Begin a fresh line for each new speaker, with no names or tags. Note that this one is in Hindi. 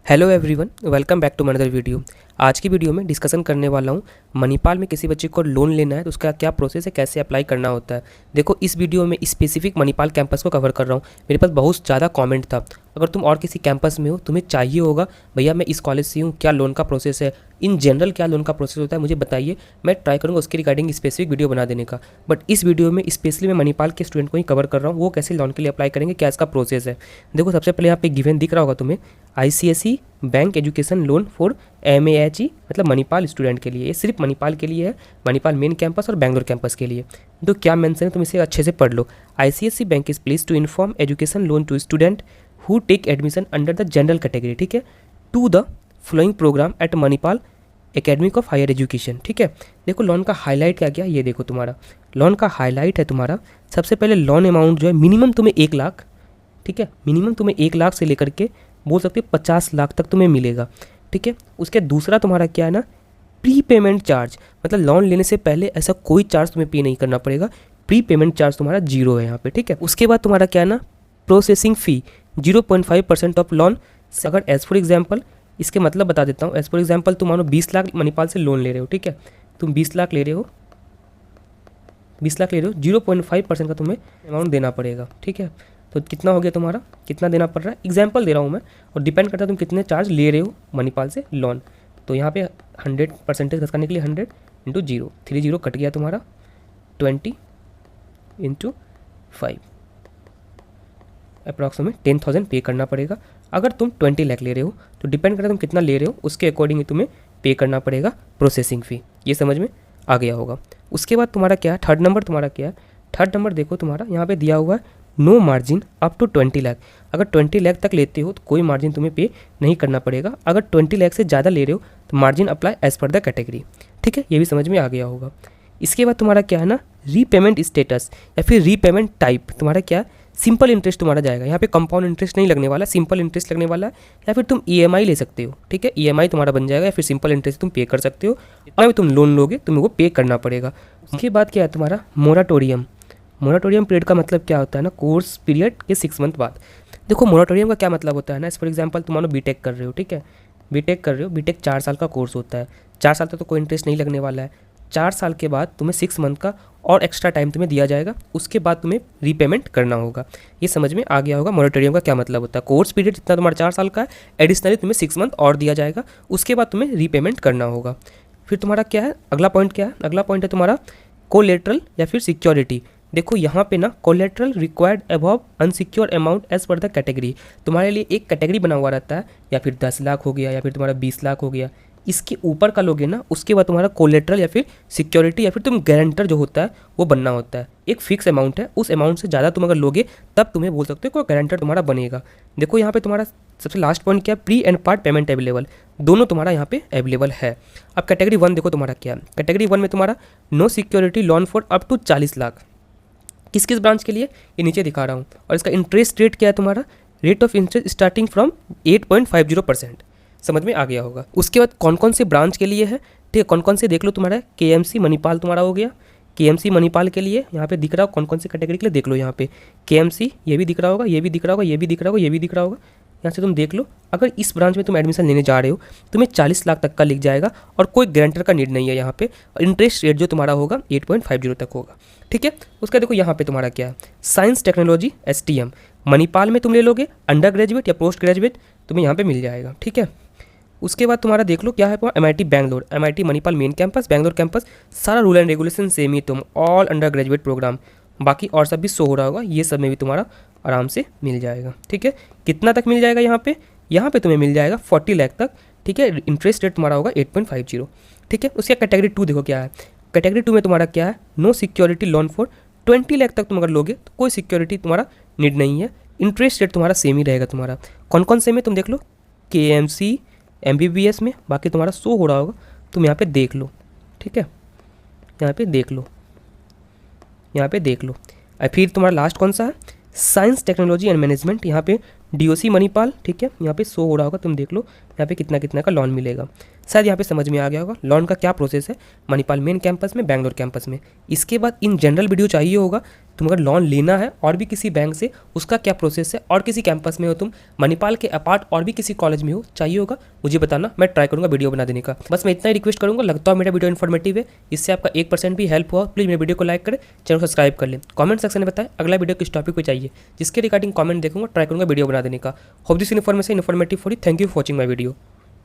Hello everyone, welcome back to another video. आज की वीडियो में डिस्कशन करने वाला हूँ मणिपाल में किसी बच्चे को लोन लेना है तो उसका क्या प्रोसेस है, कैसे अप्लाई करना होता है। देखो, इस वीडियो में स्पेसिफिक मणिपाल कैंपस को कवर कर रहा हूँ। मेरे पास बहुत ज़्यादा कमेंट था, अगर तुम और किसी कैंपस में हो, तुम्हें चाहिए होगा भैया मैं इस कॉलेज से हूँ, क्या लोन का प्रोसेस है, इन जनरल क्या लोन का प्रोसेस होता है, मुझे बताइए। मैं ट्राई करूँगा उसके रिगार्डिंग स्पेसिफिक वीडियो बना देने का। बट इस वीडियो में स्पेशली मैं मणिपाल के स्टूडेंट को ही कवर कर रहा हूँ, वो कैसे लोन के लिए अप्लाई करेंगे, क्या इसका प्रोसेस है। देखो, सबसे पहले यहाँ पे गिवन दिख रहा होगा तुम्हें, ICSE bank education loan for MAHE, मतलब मणिपाल स्टूडेंट के लिए। ये सिर्फ मणिपाल के लिए है, मणिपाल मेन कैंपस और बैंगलोर कैंपस के लिए। तो क्या मेंशन है तुम इसे अच्छे से पढ़ लो। ICSE bank is please to inform education loan to student who take admission under the general category, ठीक है, to the flowing program at Manipal academic of higher education, ठीक है। देखो, लोन का हाईलाइट क्या ये देखो, तुम्हारा लोन का हाईलाइट है तुम्हारा सबसे पहले लोन अमाउंट जो है मिनिमम तुम्हें 1 लाख, ठीक है, मिनिमम तुम्हें 1 लाख से लेकर के बोल सकते हो 50 लाख तक तुम्हें मिलेगा, ठीक है। उसके दूसरा तुम्हारा क्या है ना, प्री पेमेंट चार्ज, मतलब लोन लेने से पहले ऐसा कोई चार्ज तुम्हें पे नहीं करना पड़ेगा। प्री पेमेंट चार्ज तुम्हारा 0 है यहाँ पे, ठीक है। उसके बाद तुम्हारा क्या है ना, प्रोसेसिंग फ़ी 0.5% ऑफ लोन। अगर एज फॉर एग्जाम्पल, इसके मतलब बता देता हूँ। एज फॉर एग्जाम्पल, तुम मानो 20 लाख मणिपाल से लोन ले रहे हो, ठीक है, तुम 20 लाख ले रहे हो, 0.5% का तुम्हें अमाउंट देना पड़ेगा, ठीक है। तो कितना हो गया तुम्हारा, कितना देना पड़ रहा है, एग्जाम्पल दे रहा हूँ मैं, और डिपेंड करता है तुम कितने चार्ज ले रहे हो मणिपाल से लोन। तो यहाँ पे 100% खर्च करने के लिए 100 इंटू 0, 30 कट गया तुम्हारा, 20 इंटू 5, अप्रॉक्सीमेट 10,000 पे करना पड़ेगा। अगर तुम 20 लाख ले रहे हो तो डिपेंड करता है तुम कितना ले रहे हो, उसके अकॉर्डिंग ही तुम्हें पे करना पड़ेगा प्रोसेसिंग फ़ी। ये समझ में आ गया होगा। उसके बाद तुम्हारा क्या है, थर्ड नंबर तुम्हारा क्या है, थर्ड नंबर देखो तुम्हारा यहाँ पे दिया हुआ है no margin up to 20 lakh. अगर 20 लाख तक लेते हो तो कोई मार्जिन तुम्हें पे नहीं करना पड़ेगा। अगर 20 लाख से ज़्यादा ले रहे हो तो margin apply as per the category, ठीक है। ये भी समझ में आ गया होगा। इसके बाद तुम्हारा क्या है ना, रीपेमेंट स्टेटस या फिर रीपेमेंट टाइप तुम्हारा क्या है, सिंपल इंटरेस्ट तुम्हारा जाएगा। यहाँ पे कंपाउंड इंटरेस्ट नहीं लगने वाला, सिंपल इंटरेस्ट लगने वाला है। या फिर तुम EMI ले सकते हो, ठीक है, EMI तुम्हारा बन जाएगा, या फिर सिंपल इंटरेस्ट तुम पे कर सकते हो। जितना भी तुम लोन लोगे तुम्हें वो पे करना पड़ेगा। उसके बाद क्या है तुम्हारा मोराटोरियम। मोराटोरियम पीरियड का मतलब क्या होता है ना, कोर्स पीरियड के 6 मंथ बाद। देखो, मोराटोरियम का क्या मतलब होता है ना, फॉर एग्जाम्पल तुम मानो बीटेक कर रहे हो, ठीक है, बीटेक कर रहे हो, बीटेक 4 साल का कोर्स होता है, 4 साल तक तो कोई इंटरेस्ट नहीं लगने वाला है। 4 साल के बाद तुम्हें 6 मंथ का और एक्स्ट्रा टाइम तुम्हें दिया जाएगा, उसके बाद तुम्हें रीपेमेंट करना होगा। ये समझ में आ गया होगा मोरेटोरियम का क्या मतलब होता है। कोर्स पीरियड जितना तुम्हारा 4 साल का है, एडिशनली तुम्हें 6 मंथ और दिया जाएगा, उसके बाद तुम्हें रीपेमेंट करना होगा। फिर तुम्हारा क्या है, अगला पॉइंट क्या है, अगला पॉइंट है तुम्हारा कोलेटरल या फिर सिक्योरिटी। देखो, यहाँ पे ना collateral required above unsecure amount as per the category. तुम्हारे लिए एक कैटेगरी बना हुआ रहता है, या फिर 10 लाख हो गया, या फिर तुम्हारा 20 लाख हो गया। इसके ऊपर का लोगे ना, उसके बाद तुम्हारा कोलेटरल या फिर सिक्योरिटी या फिर तुम गारंटर जो होता है वो बनना होता है। एक फिक्स अमाउंट है, उस अमाउंट से ज़्यादा तुम अगर लोगे तब तुम्हें बोल सकते हो कोई गारंटर तुम्हारा बनेगा। देखो, यहाँ पे तुम्हारा सबसे लास्ट पॉइंट क्या है, pre and part payment available, दोनों तुम्हारा यहाँ पे अवेलेबल है। अब कैटेगरी 1 देखो तुम्हारा क्या है, कैटेगरी 1 में तुम्हारा no security loan for up to 40 lakh. किस किस ब्रांच के लिए, ये नीचे दिखा रहा हूँ। और इसका इंटरेस्ट रेट क्या है तुम्हारा, rate of interest starting from 8.50%। समझ में आ गया होगा। उसके बाद कौन कौन से ब्रांच के लिए है, ठीक है, कौन कौन से देख लो। तुम्हारा KMC मणिपाल तुम्हारा हो गया, KMC मणिपाल के लिए यहाँ पे दिख रहा हो कौन कौन से कैटेगरी के लिए, देख लो यहाँ पे KMC, ये भी दिख रहा होगा, ये भी दिख रहा होगा, ये भी दिख रहा होगा, ये भी दिख रहा होगा। यहाँ से तुम देख लो, अगर इस ब्रांच में तुम एडमिशन लेने जा रहे हो तुम्हें 40 लाख तक का लिख जाएगा, और कोई गारंटर का नीड नहीं है यहाँ पे। और इंटरेस्ट रेट जो तुम्हारा होगा 8.50 तक होगा, ठीक है। उसका देखो यहाँ पे तुम्हारा क्या है, साइंस टेक्नोलॉजी STM मणिपाल में तुम ले लोगे, अंडर ग्रेजुएट या पोस्ट ग्रेजुएट तुम्हें यहाँ पे मिल जाएगा, ठीक है। उसके बाद तुम्हारा देख लो क्या है, MIT Bangalore, MIT Manipal main campus, Bangalore campus, सारा रूल एंड रेगुलेशन सेम ही, तुम ऑल अंडर ग्रेजुएट प्रोग्राम, बाकी और सब भी शो हो रहा होगा, ये सब में भी तुम्हारा आराम से मिल जाएगा, ठीक है। कितना तक मिल जाएगा यहाँ पे तुम्हें मिल जाएगा 40 लाख तक, ठीक है। इंटरेस्ट रेट तुम्हारा होगा 8.50, ठीक है। उसका कैटेगरी 2 देखो क्या है, कैटेगरी 2 में तुम्हारा क्या है, no security loan for 20 lakh तक तुम अगर लोगे तो कोई सिक्योरिटी तुम्हारा नीड नहीं है, इंटरेस्ट रेट तुम्हारा सेम ही रहेगा तुम्हारा। कौन कौन से में तुम देख लो, KMC MBBS में, बाकी तुम्हारा शो हो रहा होगा, तुम यहाँ पे देख लो, ठीक है, यहाँ पे देख लो, यहाँ पे देख लो। और फिर तुम्हारा लास्ट कौन सा है, साइंस टेक्नोलॉजी एंड मैनेजमेंट, यहाँ पे DOC मणिपाल, ठीक है, यहाँ पे शो हो रहा होगा, तुम देख लो यहाँ पे कितना कितना का लोन मिलेगा। शायद यहाँ पे समझ में आ गया होगा लोन का क्या प्रोसेस है मणिपाल मेन कैंपस में, बैंगलोर कैंपस में। इसके बाद इन जनरल वीडियो चाहिए होगा, तुम अगर लोन लेना है और भी किसी बैंक से, उसका क्या प्रोसेस है, और किसी कैंपस में हो तुम, मणिपाल के अपार्ट और भी किसी कॉलेज में हो, चाहिए होगा मुझे बताना, मैं ट्राई करूँगा वीडियो बना देने का। बस मैं इतना ही रिक्वेस्ट करूँगा, लगता है मेरा वीडियो इन्फॉर्मेटिव है, इससे आपका 1% भी हेल्प हुआ, प्लीज़ मेरे वीडियो को लाइक करें, चैनल को सब्सक्राइब कर लें, कमेंट सेक्शन में बताएं अगला वीडियो किस टॉपिक पर चाहिए, जिसके रिगार्डिंग कमेंट देखूंगा, ट्राई करूँगा वीडियो बना देने का। Hope this information informative for you. Thank you for watching my video.